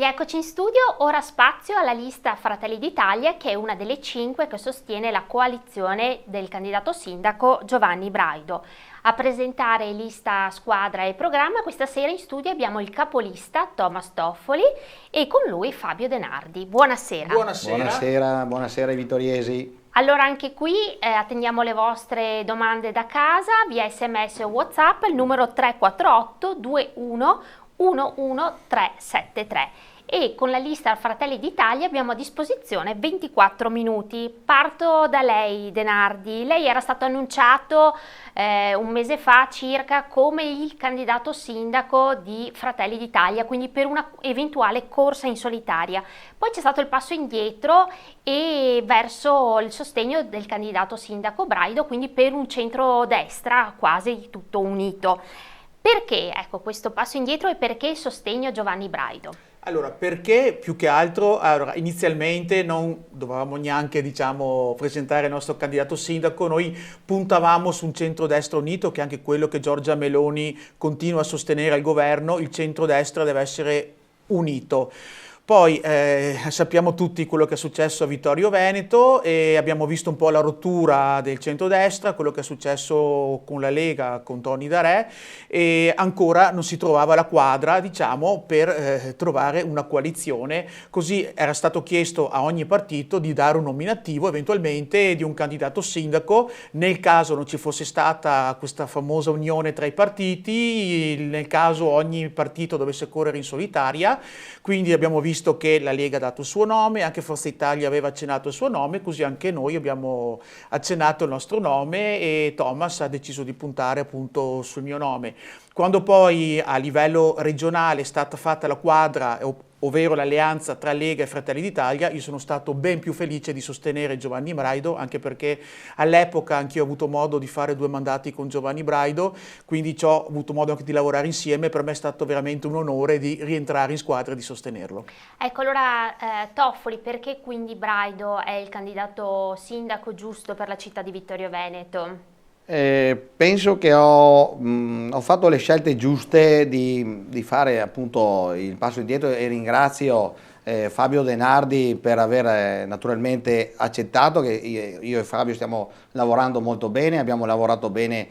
Rieccoci in studio, ora spazio alla lista Fratelli d'Italia, che è una delle 5 che sostiene la coalizione del candidato sindaco Giovanni Braido. A presentare lista, squadra e programma questa sera in studio abbiamo il capolista Thomas Toffoli e con lui Fabio Denardi. Buonasera. Buonasera ai vittoriesi. Allora anche qui attendiamo le vostre domande da casa via SMS o WhatsApp, il numero 348 21 11373 e con la lista Fratelli d'Italia abbiamo a disposizione 24 minuti. Parto da lei, Denardi. Lei era stato annunciato un mese fa circa come il candidato sindaco di Fratelli d'Italia, quindi per una eventuale corsa in solitaria. Poi c'è stato il passo indietro e verso il sostegno del candidato sindaco Braido, quindi per un centro-destra quasi tutto unito. Perché questo passo indietro e perché il sostegno a Giovanni Braido? Allora, perché più che altro, inizialmente non dovevamo neanche, presentare il nostro candidato sindaco, noi puntavamo su un centrodestra unito, che è anche quello che Giorgia Meloni continua a sostenere al governo. Il centrodestra deve essere unito. Poi sappiamo tutti quello che è successo a Vittorio Veneto e abbiamo visto un po' la rottura del centrodestra, quello che è successo con la Lega, con Tony Darè, e ancora non si trovava la quadra, per trovare una coalizione. Così era stato chiesto a ogni partito di dare un nominativo, eventualmente di un candidato sindaco, nel caso non ci fosse stata questa famosa unione tra i partiti, nel caso ogni partito dovesse correre in solitaria. Quindi abbiamo visto che la Lega ha dato il suo nome, anche Forza Italia aveva accennato il suo nome, così anche noi abbiamo accennato il nostro nome e Thomas ha deciso di puntare appunto sul mio nome. Quando poi a livello regionale è stata fatta la quadra, ovvero l'alleanza tra Lega e Fratelli d'Italia, io sono stato ben più felice di sostenere Giovanni Braido, anche perché all'epoca anch'io ho avuto modo di fare 2 mandati con Giovanni Braido, quindi ho avuto modo anche di lavorare insieme. Per me è stato veramente un onore di rientrare in squadra e di sostenerlo. Ecco, allora Toffoli, perché quindi Braido è il candidato sindaco giusto per la città di Vittorio Veneto? Penso che ho fatto le scelte giuste di fare appunto il passo indietro e ringrazio Fabio Denardi per aver naturalmente accettato che io e Fabio stiamo lavorando molto bene, abbiamo lavorato bene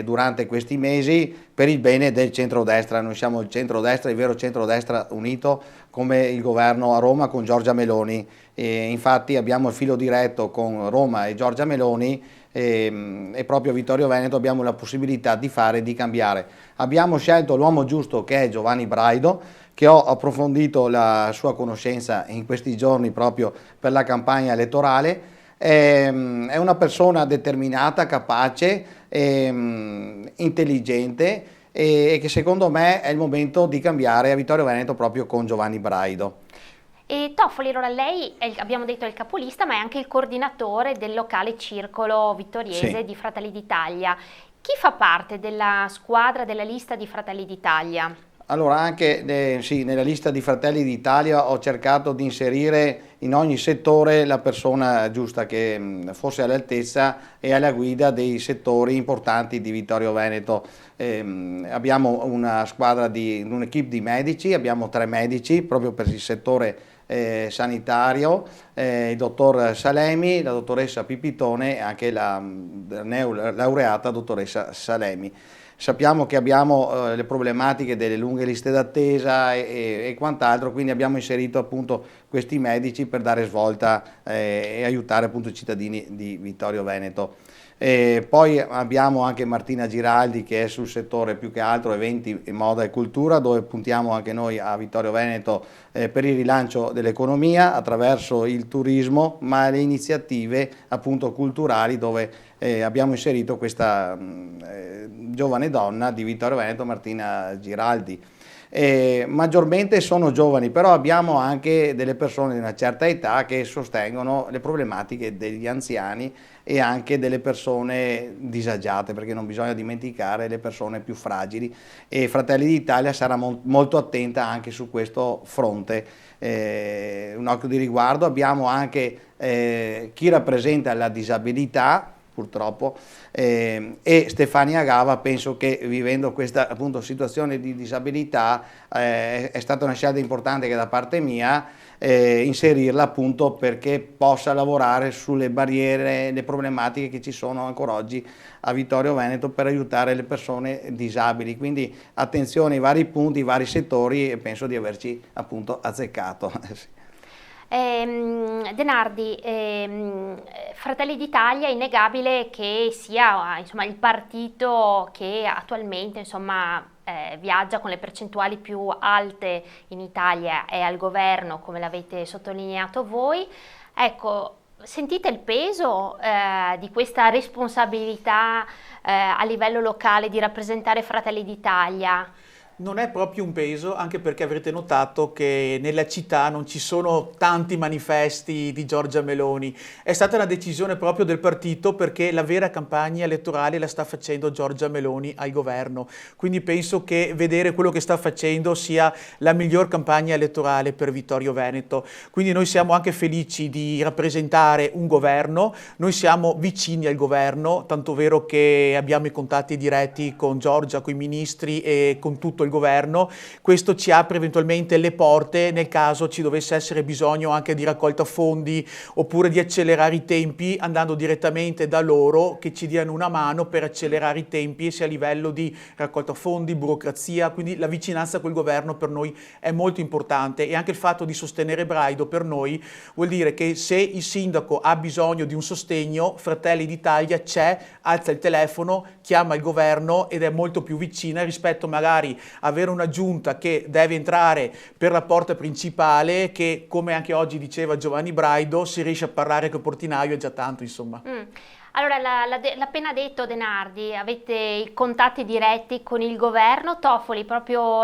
durante questi mesi per il bene del centrodestra. Noi siamo il centrodestra, il vero centrodestra unito come il governo a Roma con Giorgia Meloni. Infatti abbiamo il filo diretto con Roma e Giorgia Meloni e proprio a Vittorio Veneto abbiamo la possibilità di fare e di cambiare. Abbiamo scelto l'uomo giusto, che è Giovanni Braido, che ho approfondito la sua conoscenza in questi giorni proprio per la campagna elettorale. È una persona determinata, capace, intelligente e che secondo me è il momento di cambiare a Vittorio Veneto proprio con Giovanni Braido. E Toffoli, allora lei, abbiamo detto, è il capolista, ma è anche il coordinatore del locale circolo vittoriese di Fratelli d'Italia. Chi fa parte della squadra, della lista di Fratelli d'Italia? Allora, anche nella lista di Fratelli d'Italia ho cercato di inserire in ogni settore la persona giusta che fosse all'altezza e alla guida dei settori importanti di Vittorio Veneto. Abbiamo una squadra un'equipe di medici, abbiamo 3 medici proprio per il settore sanitario, il dottor Salemi, la dottoressa Pipitone e anche la neolaureata dottoressa Salemi. Sappiamo che abbiamo le problematiche delle lunghe liste d'attesa e quant'altro, quindi abbiamo inserito appunto questi medici per dare svolta e aiutare appunto i cittadini di Vittorio Veneto. Poi abbiamo anche Martina Giraldi, che è sul settore più che altro eventi, moda e cultura, dove puntiamo anche noi a Vittorio Veneto per il rilancio dell'economia attraverso il turismo, ma le iniziative appunto culturali, dove abbiamo inserito questa giovane donna di Vittorio Veneto, Martina Giraldi. Maggiormente sono giovani, però abbiamo anche delle persone di una certa età che sostengono le problematiche degli anziani e anche delle persone disagiate, perché non bisogna dimenticare le persone più fragili, e Fratelli d'Italia sarà molto attenta anche su questo fronte. Un occhio di riguardo. Abbiamo anche chi rappresenta la disabilità, purtroppo, e Stefania Gava penso che vivendo questa appunto situazione di disabilità è stata una scelta importante che da parte mia inserirla appunto perché possa lavorare sulle barriere, le problematiche che ci sono ancora oggi a Vittorio Veneto per aiutare le persone disabili. Quindi attenzione ai vari punti, ai vari settori, e penso di averci appunto azzeccato. Denardi, Fratelli d'Italia è innegabile che sia insomma, il partito che attualmente insomma, viaggia con le percentuali più alte in Italia e al governo, come l'avete sottolineato voi. Ecco, sentite il peso di questa responsabilità a livello locale di rappresentare Fratelli d'Italia? Non è proprio un peso, anche perché avrete notato che nella città non ci sono tanti manifesti di Giorgia Meloni. È stata una decisione proprio del partito perché la vera campagna elettorale la sta facendo Giorgia Meloni al governo. Quindi penso che vedere quello che sta facendo sia la miglior campagna elettorale per Vittorio Veneto. Quindi noi siamo anche felici di rappresentare un governo, noi siamo vicini al governo, tanto vero che abbiamo i contatti diretti con Giorgia, con i ministri e con tutto il governo. Questo ci apre eventualmente le porte nel caso ci dovesse essere bisogno anche di raccolta fondi oppure di accelerare i tempi andando direttamente da loro che ci diano una mano per accelerare i tempi sia a livello di raccolta fondi, burocrazia, quindi la vicinanza col governo per noi è molto importante e anche il fatto di sostenere Braido per noi vuol dire che se il sindaco ha bisogno di un sostegno, Fratelli d'Italia c'è, alza il telefono, chiama il governo ed è molto più vicina rispetto magari avere una giunta che deve entrare per la porta principale che, come anche oggi diceva Giovanni Braido, si riesce a parlare col portinaio è già tanto, insomma. Allora, l'ha appena detto Denardi, avete i contatti diretti con il governo. Toffoli, proprio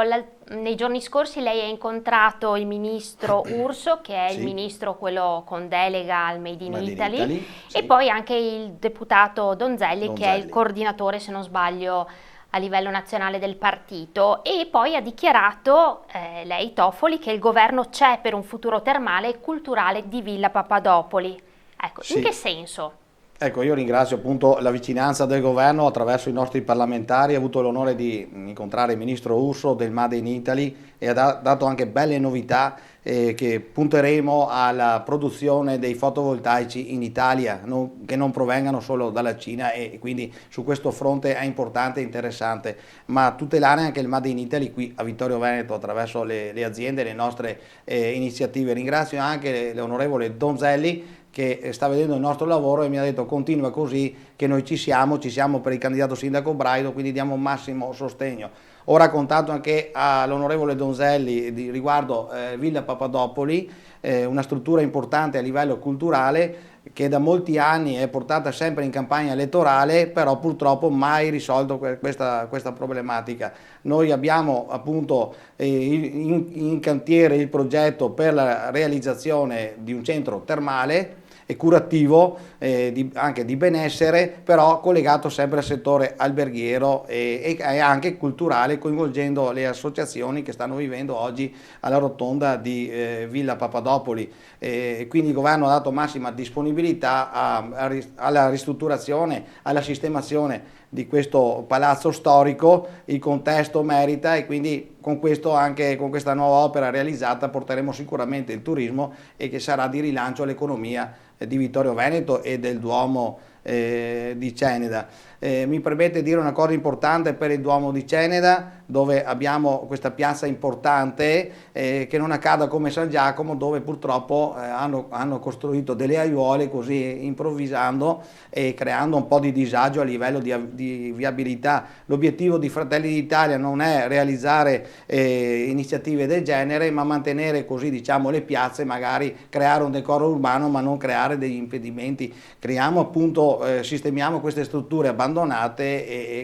nei giorni scorsi lei ha incontrato il ministro Urso, che è Sì. il ministro quello con delega al Made in Italy, sì. e poi anche il deputato Donzelli, che è il coordinatore, se non sbaglio, a livello nazionale del partito, e poi ha dichiarato lei, Toffoli, che il governo c'è per un futuro termale e culturale di Villa Papadopoli. Ecco, Sì. in che senso? Ecco, io ringrazio appunto la vicinanza del governo attraverso i nostri parlamentari. Ho avuto l'onore di incontrare il ministro Urso del Made in Italy e ha dato anche belle novità che punteremo alla produzione dei fotovoltaici in Italia, che non provengano solo dalla Cina, e quindi su questo fronte è importante e interessante, ma tutelare anche il Made in Italy qui a Vittorio Veneto attraverso le aziende e le nostre iniziative. Ringrazio anche l'onorevole Donzelli che sta vedendo il nostro lavoro e mi ha detto continua così che noi ci siamo per il candidato sindaco Braido, quindi diamo massimo sostegno. Ho raccontato anche all'onorevole Donzelli riguardo Villa Papadopoli, una struttura importante a livello culturale che da molti anni è portata sempre in campagna elettorale, però purtroppo mai risolto questa problematica. Noi abbiamo appunto in cantiere il progetto per la realizzazione di un centro termale e curativo, anche di benessere, però collegato sempre al settore alberghiero e anche culturale, coinvolgendo le associazioni che stanno vivendo oggi alla rotonda di Villa Papadopoli. Quindi il governo ha dato massima disponibilità alla ristrutturazione, alla sistemazione di questo palazzo storico. Il contesto merita e quindi con questa nuova opera realizzata porteremo sicuramente il turismo e che sarà di rilancio all'economia di Vittorio Veneto e del Duomo di Ceneda. Mi permette di dire una cosa importante per il Duomo di Ceneda, dove abbiamo questa piazza importante, che non accada come San Giacomo, dove purtroppo hanno costruito delle aiuole così improvvisando e creando un po' di disagio a livello di viabilità. L'obiettivo di Fratelli d'Italia non è realizzare iniziative del genere, ma mantenere così, diciamo, le piazze, magari creare un decoro urbano ma non creare degli impedimenti. Creiamo appunto, sistemiamo queste strutture abbandonate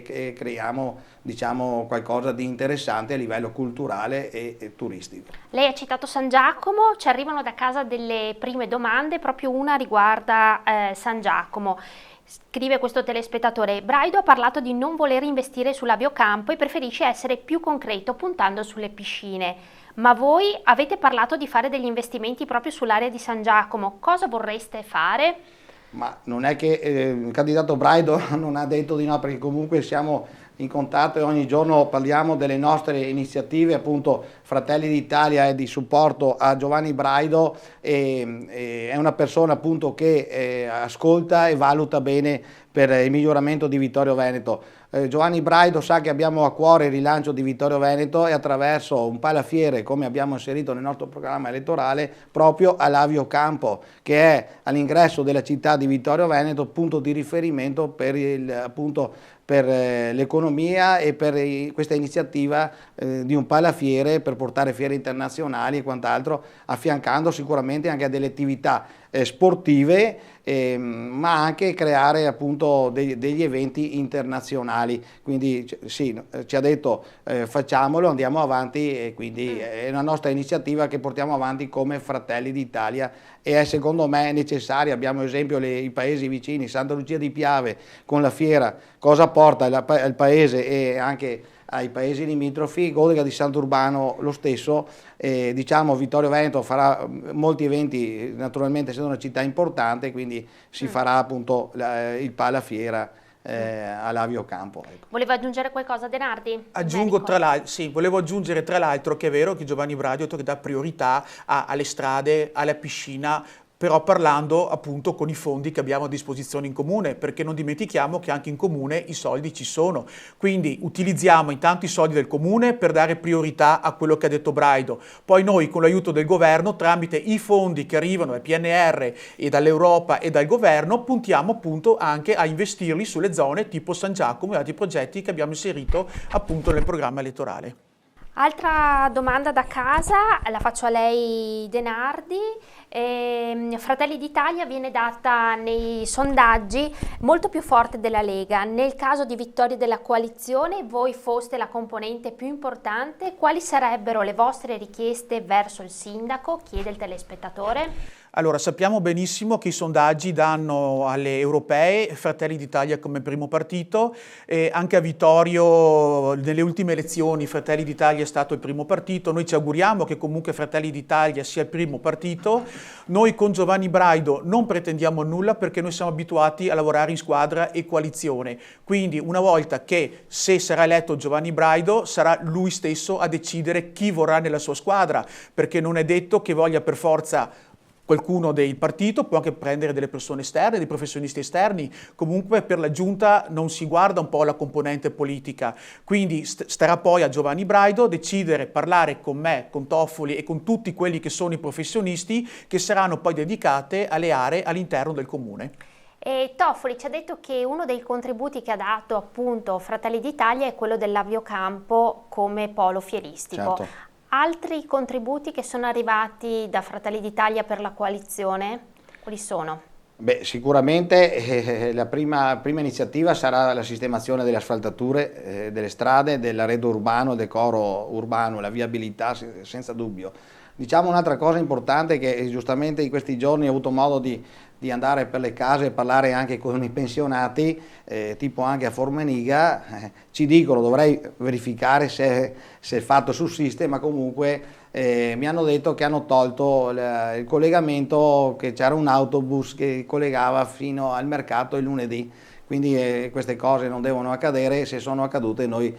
e creiamo, diciamo, qualcosa di interessante a livello culturale e turistico. Lei ha citato San Giacomo, ci arrivano da casa delle prime domande, proprio una riguarda San Giacomo. Scrive questo telespettatore: Braido ha parlato di non voler investire sull'aviocampo e preferisce essere più concreto puntando sulle piscine. Ma voi avete parlato di fare degli investimenti proprio sull'area di San Giacomo, cosa vorreste fare? Ma non è che il candidato Braido non ha detto di no, perché comunque siamo in contatto e ogni giorno parliamo delle nostre iniziative, appunto Fratelli d'Italia è di supporto a Giovanni Braido e è una persona appunto che ascolta e valuta bene per il miglioramento di Vittorio Veneto. Giovanni Braido sa che abbiamo a cuore il rilancio di Vittorio Veneto e attraverso un palafiere, come abbiamo inserito nel nostro programma elettorale, proprio a Lavio Campo, che è all'ingresso della città di Vittorio Veneto, punto di riferimento per l'economia e per questa iniziativa di un palafiere per portare fiere internazionali e quant'altro, affiancando sicuramente anche a delle attività sportive, ma anche creare appunto degli eventi internazionali. Quindi sì, ci ha detto facciamolo, andiamo avanti, e quindi è una nostra iniziativa che portiamo avanti come Fratelli d'Italia e è secondo me necessaria. Abbiamo esempio i paesi vicini, Santa Lucia di Piave con la fiera, cosa porta al paese e anche ai paesi limitrofi. Godega di Sant'Urbano lo stesso, diciamo Vittorio Veneto farà molti eventi, naturalmente essendo una città importante, quindi si farà appunto il palafiera a Lavio Campo. Ecco. Voleva aggiungere qualcosa Denardi? Volevo aggiungere tra l'altro che è vero che Giovanni Braido dà priorità alle strade, alla piscina, però parlando appunto con i fondi che abbiamo a disposizione in comune, perché non dimentichiamo che anche in comune i soldi ci sono, quindi utilizziamo intanto i soldi del comune per dare priorità a quello che ha detto Braido, poi noi con l'aiuto del governo tramite i fondi che arrivano dal PNR e dall'Europa e dal governo puntiamo appunto anche a investirli sulle zone tipo San Giacomo e altri progetti che abbiamo inserito appunto nel programma elettorale. Altra domanda da casa, la faccio a lei Denardi. Fratelli d'Italia viene data nei sondaggi molto più forte della Lega. Nel caso di vittoria della coalizione, voi foste la componente più importante, quali sarebbero le vostre richieste verso il sindaco? Chiede il telespettatore. Allora, sappiamo benissimo che i sondaggi danno alle europee Fratelli d'Italia come primo partito, anche a Vittorio nelle ultime elezioni Fratelli d'Italia è stato il primo partito, noi ci auguriamo che comunque Fratelli d'Italia sia il primo partito. Noi con Giovanni Braido non pretendiamo nulla perché noi siamo abituati a lavorare in squadra e coalizione, quindi una volta che se sarà eletto Giovanni Braido sarà lui stesso a decidere chi vorrà nella sua squadra, perché non è detto che voglia per forza qualcuno del partito, può anche prendere delle persone esterne, dei professionisti esterni, comunque per la giunta non si guarda un po' la componente politica, quindi starà poi a Giovanni Braido decidere, parlare con me, con Toffoli e con tutti quelli che sono i professionisti che saranno poi dedicate alle aree all'interno del comune. E Toffoli ci ha detto che uno dei contributi che ha dato appunto Fratelli d'Italia è quello dell'Lavio Campo come polo fieristico. Certo. Altri contributi che sono arrivati da Fratelli d'Italia per la coalizione, quali sono? Beh, sicuramente la prima iniziativa sarà la sistemazione delle asfaltature, delle strade, dell'arredo urbano, decoro urbano, la viabilità senza dubbio. Diciamo un'altra cosa importante che giustamente in questi giorni ho avuto modo di andare per le case e parlare anche con i pensionati, tipo anche a Formeniga, ci dicono, dovrei verificare se il fatto sussiste, ma comunque mi hanno detto che hanno tolto il collegamento, che c'era un autobus che collegava fino al mercato il lunedì. Quindi queste cose non devono accadere, se sono accadute noi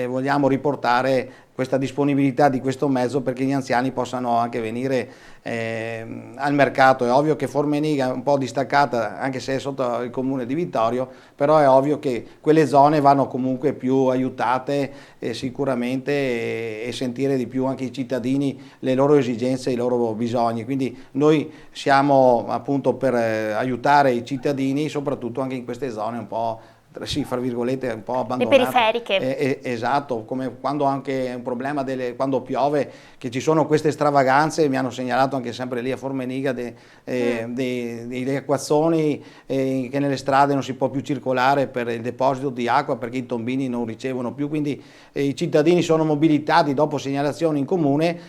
vogliamo riportare questa disponibilità di questo mezzo perché gli anziani possano anche venire al mercato. È ovvio che Formeniga è un po' distaccata, anche se è sotto il comune di Vittorio, però è ovvio che quelle zone vanno comunque più aiutate sicuramente e sentire di più anche i cittadini le loro esigenze e i loro bisogni. Quindi noi siamo appunto per aiutare i cittadini, soprattutto anche in queste zone un po', sì, fra virgolette, un po' abbandonate. Le periferiche. Esatto, come quando anche è un problema quando piove, che ci sono queste stravaganze, mi hanno segnalato anche sempre lì a Formeniga dei acquazzoni, che nelle strade non si può più circolare per il deposito di acqua perché i tombini non ricevono più, quindi i cittadini sono mobilitati dopo segnalazioni in comune,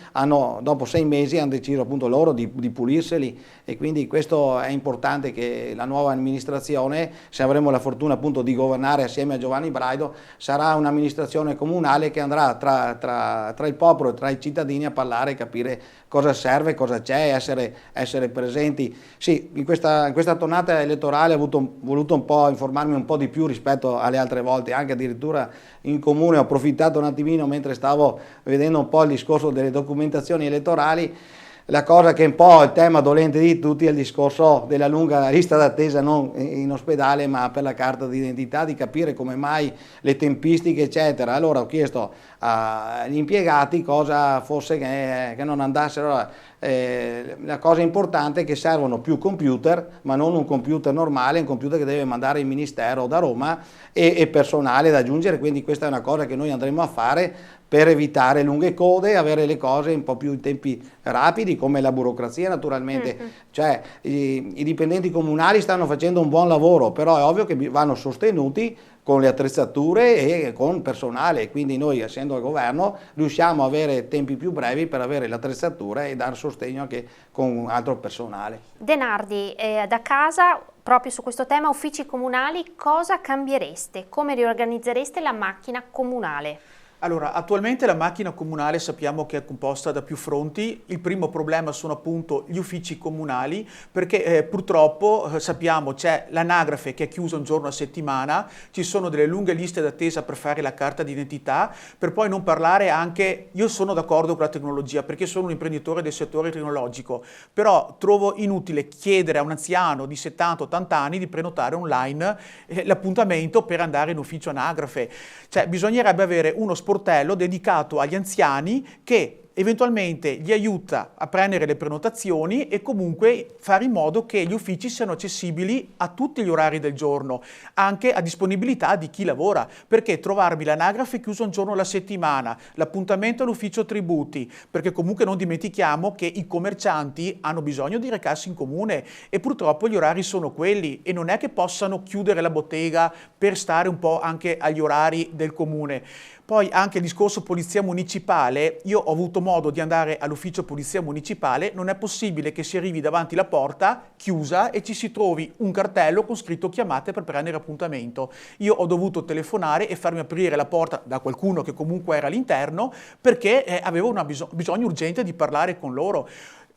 dopo 6 mesi hanno deciso appunto loro di pulirseli, e quindi questo è importante che la nuova amministrazione, se avremo la fortuna appunto di di governare assieme a Giovanni Braido, sarà un'amministrazione comunale che andrà tra il popolo e tra i cittadini a parlare e capire cosa serve, cosa c'è, essere presenti. Sì, in questa tornata elettorale ho voluto un po' informarmi un po' di più rispetto alle altre volte, anche addirittura in comune ho approfittato un attimino mentre stavo vedendo un po' il discorso delle documentazioni elettorali. La cosa che è un po' il tema dolente di tutti è il discorso della lunga lista d'attesa non in ospedale ma per la carta d'identità, di capire come mai le tempistiche eccetera. Allora ho chiesto agli impiegati cosa fosse che non andassero. La cosa importante è che servono più computer, ma non un computer normale, un computer che deve mandare il Ministero da Roma e personale da aggiungere, quindi questa è una cosa che noi andremo a fare per evitare lunghe code e avere le cose un po' più in tempi rapidi, come la burocrazia naturalmente. Cioè i dipendenti comunali stanno facendo un buon lavoro, però è ovvio che vanno sostenuti con le attrezzature e con personale, quindi noi essendo al governo riusciamo a avere tempi più brevi per avere l'attrezzatura e dare sostegno anche con altro personale. Denardi, da casa, proprio su questo tema, uffici comunali, cosa cambiereste? Come riorganizzereste la macchina comunale? Allora, attualmente la macchina comunale sappiamo che è composta da più fronti. Il primo problema sono appunto gli uffici comunali, perché purtroppo sappiamo c'è l'anagrafe che è chiusa un giorno a settimana, ci sono delle lunghe liste d'attesa per fare la carta d'identità, per poi non parlare anche, io sono d'accordo con la tecnologia perché sono un imprenditore del settore tecnologico, però trovo inutile chiedere a un anziano di 70-80 anni di prenotare online l'appuntamento per andare in ufficio anagrafe. Cioè bisognerebbe avere uno sportello dedicato agli anziani che eventualmente gli aiuta a prendere le prenotazioni e comunque fare in modo che gli uffici siano accessibili a tutti gli orari del giorno, anche a disponibilità di chi lavora, perché trovarmi l'anagrafe chiusa un giorno alla settimana, l'appuntamento all'ufficio tributi, perché comunque non dimentichiamo che i commercianti hanno bisogno di recarsi in comune e purtroppo gli orari sono quelli e non è che possano chiudere la bottega per stare un po' anche agli orari del comune. Poi anche il discorso polizia municipale, io ho avuto modo di andare all'ufficio polizia municipale, non è possibile che si arrivi davanti alla porta chiusa e ci si trovi un cartello con scritto chiamate per prendere appuntamento. Io ho dovuto telefonare e farmi aprire la porta da qualcuno che comunque era all'interno perché avevo bisogno urgente di parlare con loro.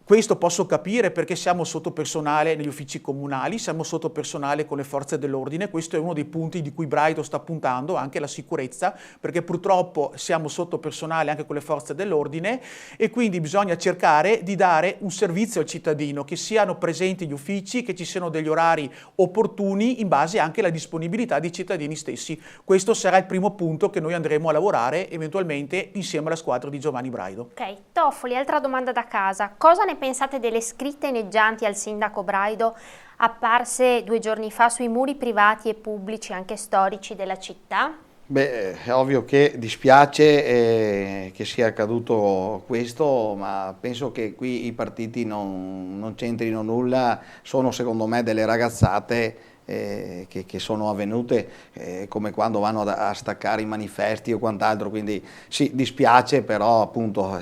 Questo posso capire perché siamo sotto personale negli uffici comunali, siamo sotto personale con le forze dell'ordine, questo è uno dei punti di cui Braido sta puntando, anche la sicurezza, perché purtroppo siamo sotto personale anche con le forze dell'ordine e quindi bisogna cercare di dare un servizio al cittadino, che siano presenti gli uffici, che ci siano degli orari opportuni in base anche alla disponibilità dei cittadini stessi. Questo sarà il primo punto che noi andremo a lavorare eventualmente insieme alla squadra di Giovanni Braido. Ok, Toffoli, altra domanda da casa. Cosa ne pensate delle scritte inneggianti al sindaco Braido apparse 2 giorni fa sui muri privati e pubblici, anche storici, della città? Beh, è ovvio che dispiace che sia accaduto questo, ma penso che qui i partiti non c'entrino nulla, sono secondo me delle ragazzate che sono avvenute come quando vanno a staccare i manifesti o quant'altro, quindi sì, dispiace, però appunto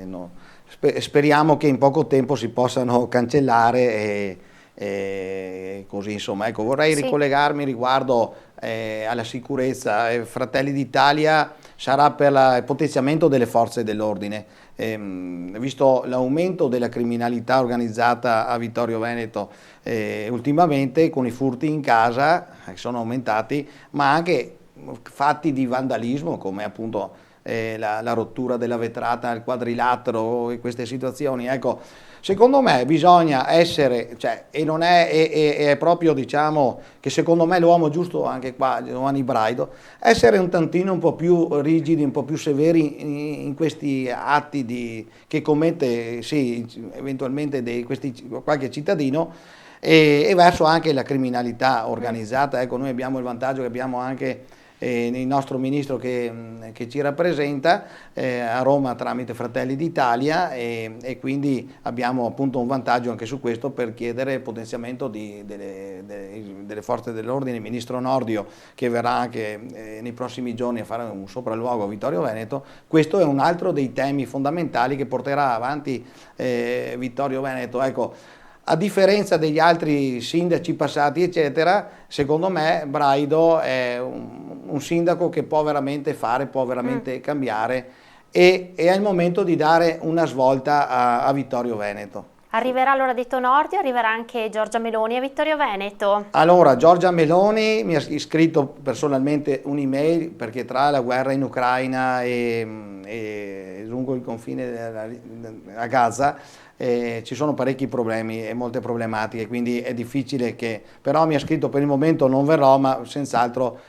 no. Speriamo che in poco tempo si possano cancellare e così insomma. Ecco, vorrei ricollegarmi riguardo alla sicurezza. Fratelli d'Italia sarà per il potenziamento delle forze dell'ordine. Visto l'aumento della criminalità organizzata a Vittorio Veneto ultimamente, con i furti in casa che sono aumentati, ma anche fatti di vandalismo come appunto la rottura della vetrata al quadrilatero e queste situazioni, ecco, secondo me bisogna essere, cioè, e non è proprio, diciamo, che secondo me l'uomo giusto anche qua, Giovanni Braido, essere un tantino un po' più rigidi, un po' più severi in questi atti che commette, sì, eventualmente qualche cittadino, e verso anche la criminalità organizzata. Ecco, noi abbiamo il vantaggio che abbiamo anche il nostro ministro che ci rappresenta a Roma tramite Fratelli d'Italia e quindi abbiamo appunto un vantaggio anche su questo per chiedere il potenziamento delle forze dell'ordine. Il ministro Nordio, che verrà anche nei prossimi giorni a fare un sopralluogo a Vittorio Veneto, questo è un altro dei temi fondamentali che porterà avanti Vittorio Veneto. Ecco, A differenza degli altri sindaci passati, eccetera, secondo me Braido è un sindaco che può veramente fare, può veramente cambiare e è il momento di dare una svolta a Vittorio Veneto. Arriverà allora detto Nordio, arriverà anche Giorgia Meloni a Vittorio Veneto. Allora, Giorgia Meloni mi ha scritto personalmente un'email perché tra la guerra in Ucraina e lungo il confine a Gaza ci sono parecchi problemi e molte problematiche, quindi è difficile che... Però mi ha scritto per il momento non verrò, ma senz'altro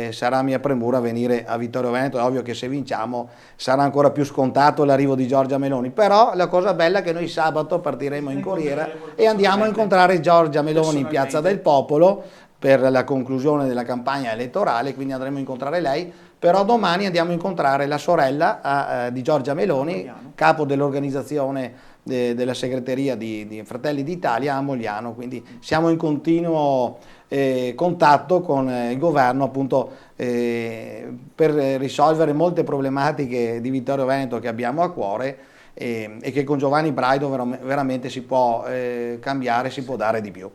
sarà mia premura venire a Vittorio Veneto. È ovvio che se vinciamo sarà ancora più scontato l'arrivo di Giorgia Meloni, però la cosa bella è che noi sabato partiremo in corriera e andiamo a incontrare Giorgia Meloni in Piazza del Popolo per la conclusione della campagna elettorale, quindi andremo a incontrare lei, però domani andiamo a incontrare la sorella di Giorgia Meloni, capo dell'organizzazione della segreteria di Fratelli d'Italia a Mogliano, quindi siamo in continuo contatto con il governo appunto per risolvere molte problematiche di Vittorio Veneto che abbiamo a cuore e che con Giovanni Braido veramente si può cambiare, si può dare di più.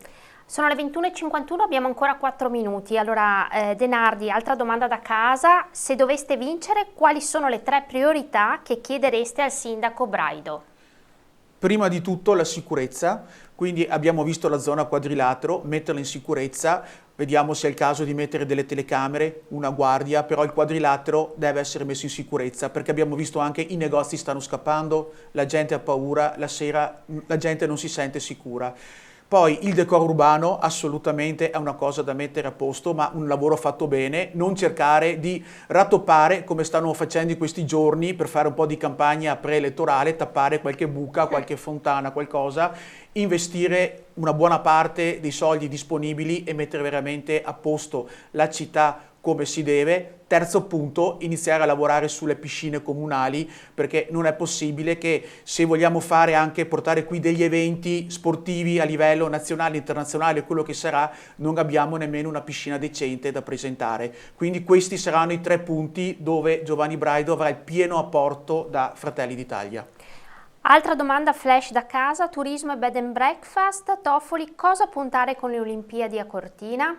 Sono le 21:51, abbiamo ancora 4 minuti. Allora, Denardi, altra domanda da casa. Se doveste vincere, quali sono le 3 priorità che chiedereste al sindaco Braido? Prima di tutto la sicurezza, quindi abbiamo visto la zona quadrilatero, metterla in sicurezza, vediamo se è il caso di mettere delle telecamere, una guardia, però il quadrilatero deve essere messo in sicurezza perché abbiamo visto anche i negozi stanno scappando, la gente ha paura, la sera la gente non si sente sicura. Poi il decoro urbano assolutamente è una cosa da mettere a posto, ma un lavoro fatto bene, non cercare di rattoppare come stanno facendo in questi giorni per fare un po' di campagna preelettorale, tappare qualche buca, qualche fontana, qualcosa, investire una buona parte dei soldi disponibili e mettere veramente a posto la città come si deve. Terzo punto, iniziare a lavorare sulle piscine comunali perché non è possibile che se vogliamo fare anche portare qui degli eventi sportivi a livello nazionale, internazionale, quello che sarà, non abbiamo nemmeno una piscina decente da presentare. Quindi questi saranno i 3 punti dove Giovanni Braido avrà il pieno apporto da Fratelli d'Italia. Altra domanda flash da casa, turismo e bed and breakfast. Toffoli, cosa puntare con le Olimpiadi a Cortina?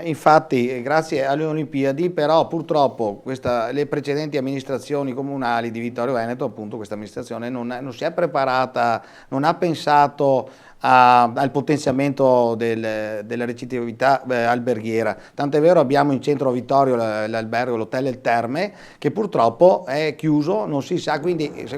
Infatti, grazie alle Olimpiadi, però purtroppo le precedenti amministrazioni comunali di Vittorio Veneto, appunto questa amministrazione non si è preparata, non ha pensato al potenziamento della ricettività alberghiera. Tant'è vero abbiamo in centro a Vittorio l'albergo, l'hotel El Terme, che purtroppo è chiuso, non si sa, quindi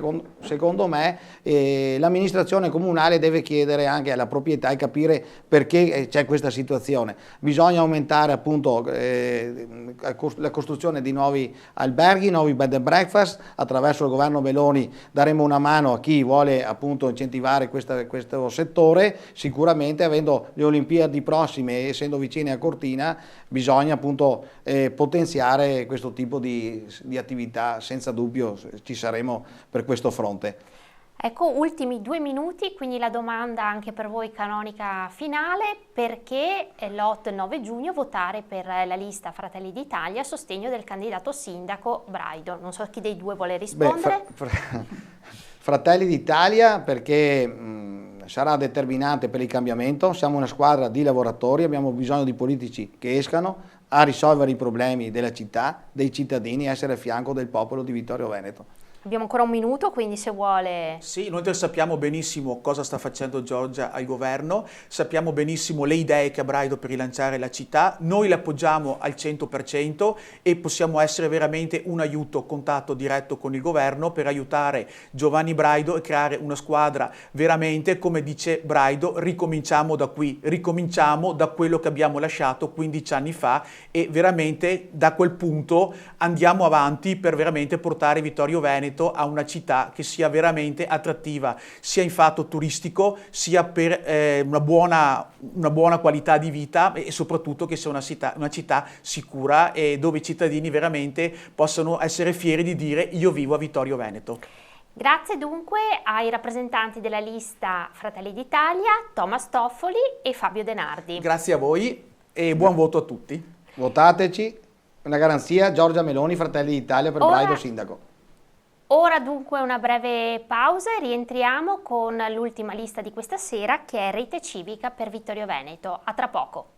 secondo me l'amministrazione comunale deve chiedere anche alla proprietà e capire perché c'è questa situazione. Bisogna aumentare appunto la costruzione di nuovi alberghi, nuovi bed and breakfast. Attraverso il governo Meloni daremo una mano a chi vuole appunto incentivare questo settore. Sicuramente avendo le Olimpiadi prossime e essendo vicine a Cortina bisogna appunto potenziare questo tipo di attività, senza dubbio ci saremo per questo fronte. Ecco, ultimi 2 minuti, quindi la domanda anche per voi canonica finale: perché l'8 e 9 giugno votare per la lista Fratelli d'Italia a sostegno del candidato sindaco Braido? Non so chi dei due vuole rispondere. Fratelli d'Italia perché sarà determinante per il cambiamento, siamo una squadra di lavoratori, abbiamo bisogno di politici che escano a risolvere i problemi della città, dei cittadini, essere a fianco del popolo di Vittorio Veneto. Abbiamo ancora un minuto, quindi se vuole... Sì, noi sappiamo benissimo cosa sta facendo Giorgia al governo, sappiamo benissimo le idee che ha Braido per rilanciare la città, noi le appoggiamo al 100% e possiamo essere veramente un aiuto, contatto diretto con il governo per aiutare Giovanni Braido e creare una squadra veramente, come dice Braido, ricominciamo da qui, ricominciamo da quello che abbiamo lasciato 15 anni fa e veramente da quel punto andiamo avanti per veramente portare Vittorio Veneto a una città che sia veramente attrattiva sia in fatto turistico sia per una buona qualità di vita e soprattutto che sia una città sicura e dove i cittadini veramente possano essere fieri di dire io vivo a Vittorio Veneto. Grazie dunque ai rappresentanti della lista Fratelli d'Italia, Thomas Toffoli e Fabio Denardi. Grazie a voi e buon voto a tutti. Votateci, una garanzia, Giorgia Meloni, Fratelli d'Italia per Braido sindaco. Ora dunque una breve pausa e rientriamo con l'ultima lista di questa sera, che è Rete Civica per Vittorio Veneto. A tra poco.